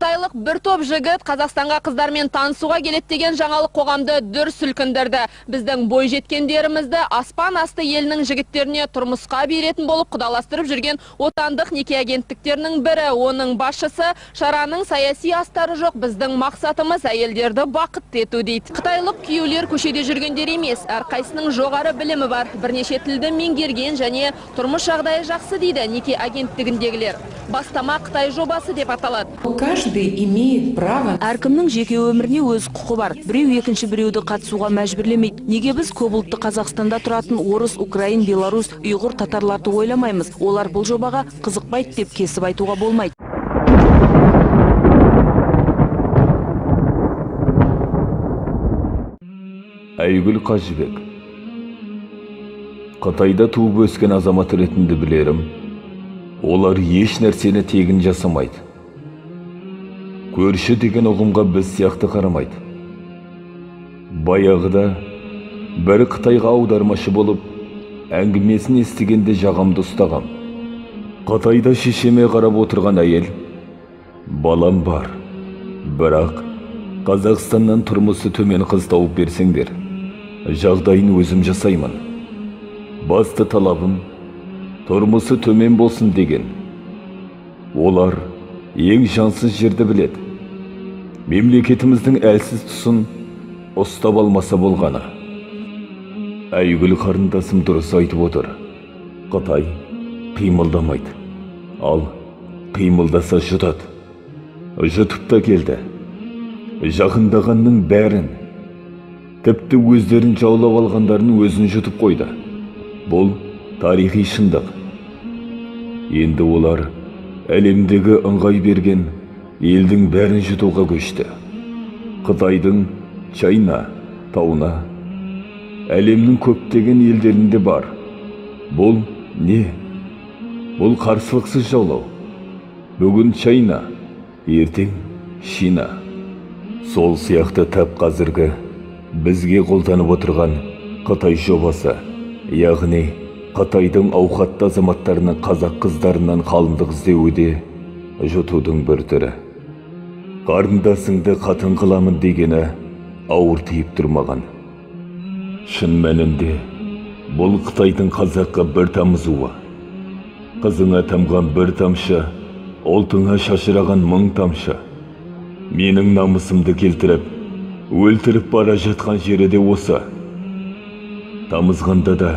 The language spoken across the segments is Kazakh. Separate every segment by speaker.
Speaker 1: Қытайлық бір топ жігіт Қазақстанға қыздармен танысуға келет деген жаңалық қоғамды дүр сілкіндірді. Біздің бой жеткендерімізді аспан асты елінің жігіттеріне тұрмысқа беретін болып құдаластырып жүрген отандық неке агенттіктерінің бірі. Оның басшысы шараның саяси астары жоқ, біздің мақсатымыз әйелдерді бақытты ету дейді. Қытайлық күйеулер көшеде жүргендер емес, әрқайсының жоғары білімі бар, бірнеше тілді меңгерген және тұрмыс жағдайы жақсы дейді неке агенттігіндегілер. Бастама Қытай жобасы деп аталады.
Speaker 2: Каждый имеет право.
Speaker 3: Әркімнің жеке өміріне өз құқы бар. Біреу екінші біреуді қатысуға мәжбүрлемейді. Неге біз көпұлтты Қазақстанда тұратын орыс, украин, белорус, ұйғыр, татарларды ойламаймыз? Олар бұл жобаға қызықпайды деп кесіп айтуға болмайды.
Speaker 4: Айгүл Қажыбек. Қытайда туып өскен азамат ретінде білерім, олар еш нәрсені тегін жасамайды. Көрші деген ұғымға біз сияқты қарамайды. Баяғыда бір Қытайға аудармашы болып, әңгімесін естігенде жағамды ұстағам. Қытайда шешеме қарап отырған әйел, балам бар, бірақ Қазақстаннан тұрмысы төмен қыз тауып берсеңдер, жағдайын өзім жасаймын. Басты талабым тұрмысы төмен болсын деген. Олар ең жансыз жерді біледі. Мемлекетіміздің әлсіз тұсын ұстап алмаса болғаны. Айгүл қарындасым дұрыс айтып отыр. Қытай қимылдамайды. Ал қимылдаса жұтады. Жұтып та келді. Жақындағанның бәрін, тіпті өздерін жаулап алғандарын өзін жұтып қойды. Бұл тарихи шындық. Енді олар әлемдегі ыңғай берген елдің бәрін жұтуға көшті. Қытайдың Чайна тауына әлемнің көптеген елдерінде бар. Бұл не? Бұл қарсылықсыз жаулау. Бүгін Чайна, ертең Шина. Сол сияқты тап қазіргі бізге қолданып отырған Қытай жобасы, яғни Қытайдың ауқатты азаматтарының қазақ қыздарынан қалыңдық іздеуі де жұтудың бір түрі. Қарындасыңды қатын қыламын дегені ауыр тиіп тұрмаған. Шын мәнінде бұл Қытайдың қазаққа бір тамызуы. Қызыңа тамған бір тамшы, ұлтыңа шашыраған мың тамшы. Менің намысымды келтіріп, өлтіріп бара жатқан жері де осы. Тамызғанда да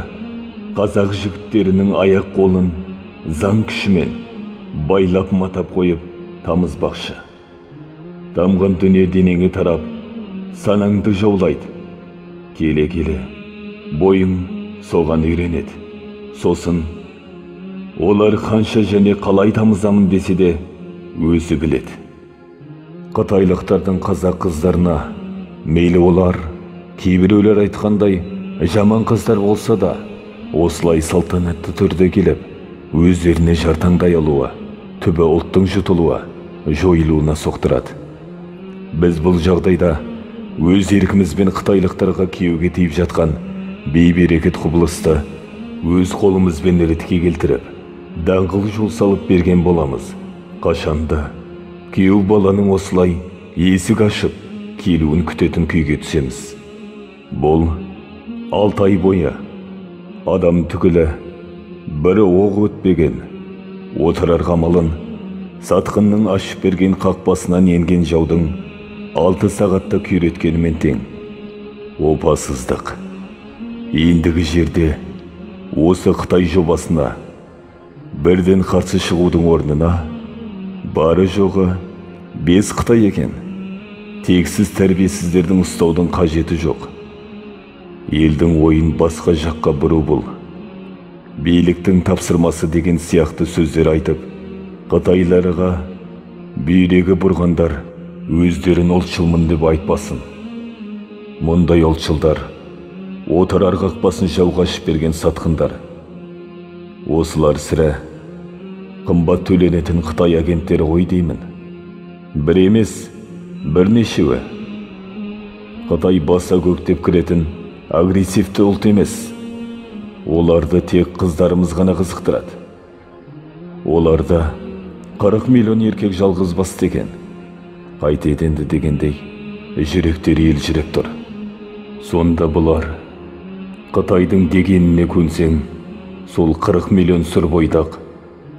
Speaker 4: қазақ жігіттерінің аяқ қолын заң күшімен байлап матап қойып тамызбақшы. Тамған дүние денеңе тарап, санаңды жаулайды. Келе-келе бойың соған үйренеді. Сосын олар қанша және қалай тамызамын десе де өзі біледі. Қытайлықтардың қазақ қыздарына мейлі олар кейбіреулер айтқандай жаман қыздар болса да, осылай салтанатты түрде келіп, өздеріне жартаңдай алуы, түбі ұлттың жұтылуы, жойылуына соқтырады. Біз бұл жағдайда өз еркімізбен қытайлықтарға күйеуге тиіп жатқан бей-берекет құбылысты өз қолымызбен ретке келтіріп, даңғыл жол салып берген боламыз. Қашанда күйеу баланың осылай есік ашып келуін күтетін күйге түсеміз. Бұл 6 ай бойы адам түгілі бірі оқ өтпеген, отырар қамалын сатқынның ашып берген қақпасынан енген жаудың 6 сағатта күйреткенімен тең. Опасыздық. Ендігі жерде осы Қытай жобасына бірден қарсы шығудың орнына бары жоғы 5 Қытай екен. Тексіз тәрбиесіздердің ұстаудың қажеті жоқ. Елдің ойын басқа жаққа бұру бұл. Биліктің тапсырмасы деген сияқты сөздер айтып, Қытайларға бүйрегі бұрғандар өздерін ұлтшылмын деп айтпасын. Мұндай ұлтшылдар отырар қақпасын жауға ашып берген сатқындар. Осылар сірә қымбат төленетін Қытай агенттері ғой деймін. Бір емес, бірнешеуі. Қытай баса көктеп кіретін агрессивті ұлт емес. Оларды тек қыздарымыз ғана қызықтырады. Оларда 40 миллион еркек жалғыз басты екен. қайтеді енді дегендей жүректер елжіреп тұр. Сонда бұлар Қытайдың дегеніне көнсең, сол 40 миллион сұр бойдақ,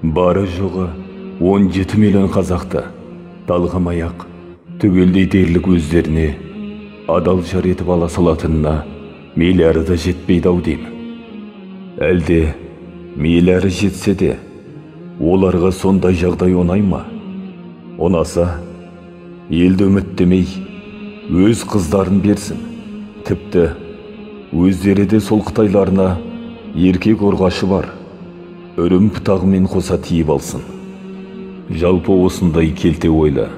Speaker 4: бары жоғы 17 миллион қазақты талғамай-ақ түгелдей дерлік өздеріне адал жар етіп ала салатынына мейләрі да жетпейді-ау деймін. Әлде мейләрі жетсе де, оларға сондай жағдай оңай ма? Онаса, елді үміттемей, өз қыздарын берсін. Тіпті өздері де сол қытайларына еркек ұрғашы бар, үрім пытағымен қоса тиіп алсын. Жалпы осындай келте ойлы,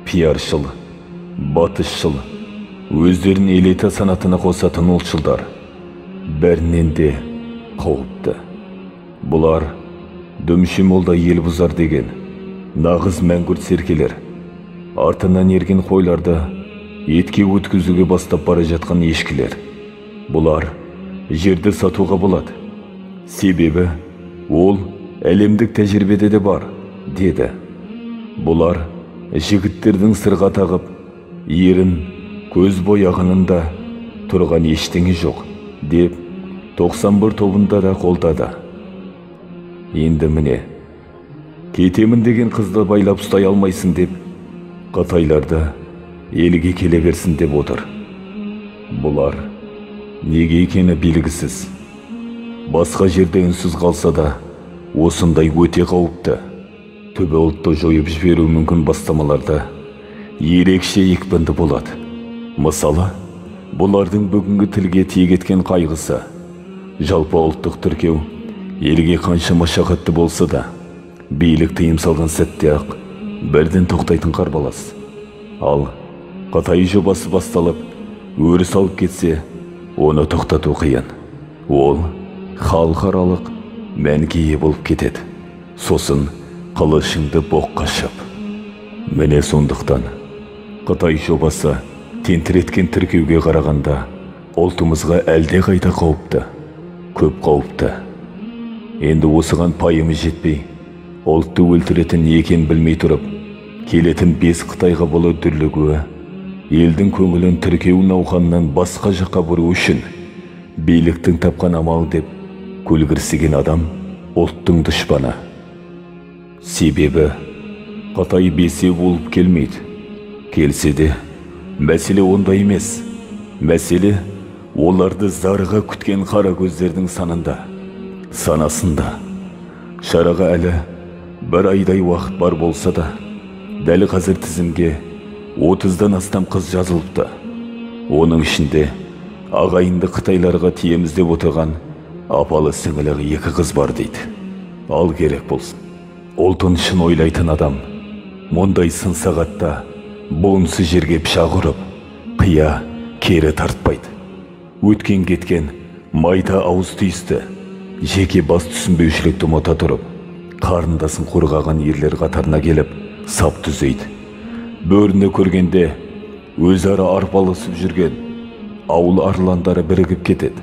Speaker 4: пиаршыл, батысшыл, өздерін элита санатына қосатын ұлтшылдар бәрінен де қауіпті. Бұлар дүмше молда ел бұзар деген нағыз мәңгүрт серкелер. Артынан ерген қойларды етке өткізуге бастап бара жатқан ешкілер. Бұлар жерді сатуға болады. Себебі ол әлемдік тәжірибеде де бар, деді. Бұлар жігіттердің сырға тағып, ерін көз бояғынында тұрған ештеңе жоқ, деп 91 тобында да қолдады. Енді міне, кетемін деген қызды байлап ұстай алмайсың деп, Қытайларды елге келе берсін деп отыр. Бұлар неге екені белгісіз. Басқа жерде үнсіз қалса да, осындай өте қауіпті, түбі ұлтты жойып жіберу мүмкін бастамаларда ерекше екпінді болады. Мысалы, бұлардың бүгінгі тілге тиек еткен қайғысы, жалпы ұлттық тіркеу елге қанша машақатты болса да, билік тыйым салған сәтте ақ бірден тоқтайтын қарбалас. Ал Қытай жобасы басталып, өріс алып кетсе, оны тоқтату қиын. Ол халықаралық мәнге ие болып кетеді. Сосын қылышыңды боққа шап. Міне сондықтан Қытай жобасы тентіреткен тіркеуге қарағанда ұлтымызға әлде қайда қауіпті, көп қауіпті. Енді осыған пайымыз жетпей, ұлтты өлтіретін екен білмей тұрып, келетін 5 Қытайға болу дүрлігуі, елдің көңілін тіркеу науқанынан басқа жаққа бұру үшін биліктің тапқан амал деп көлгірсіген адам ұлттың дұшпаны. Себебі Қытай бесеу болып келмейді. Келсе де, мәселе онда емес. Мәселе оларды зарыға күткен қара көздердің санында, санасында. Шараға әлі бір айдай уақыт бар болса да, дәл қазір тізімге 30-дан астам қыз жазылыпты. Оның ішінде ағайынды Қытайларға тиеміз деп отырған апалы сіңілі 2 қыз бар дейді. Ал керек болсын. Ұлтын шын ойлайтын адам мұндай сын сағатта болымсыз жерге пышақ ұрып, қия кері тартпайды. Өткен кеткен майда ауыз түйісті, жеке бас түсінбеушілікті ұмыта тұрып, қарындасын қорғаған ерлер қатарына келіп, сап түзейді. Бөріні көргенде өзара арпалысып жүрген ауыл арландары бірігіп кетеді.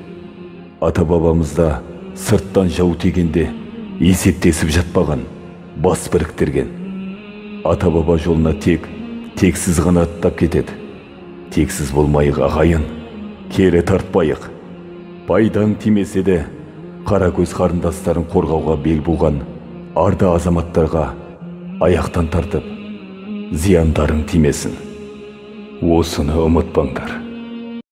Speaker 4: Ата-бабамызда сырттан жау тигенде есептесіп жатпаған, бас біріктірген. Ата-баба жолына тексіз ғана аттап кетеді. Тексіз болмайық ағайын, кері тартпайық. Пайдаң тимесе де, қара көз қарындастарын қорғауға бел буған арды азаматтарға аяқтан тартып, зияндарың тимесін. Осыны ұмытпаңдар.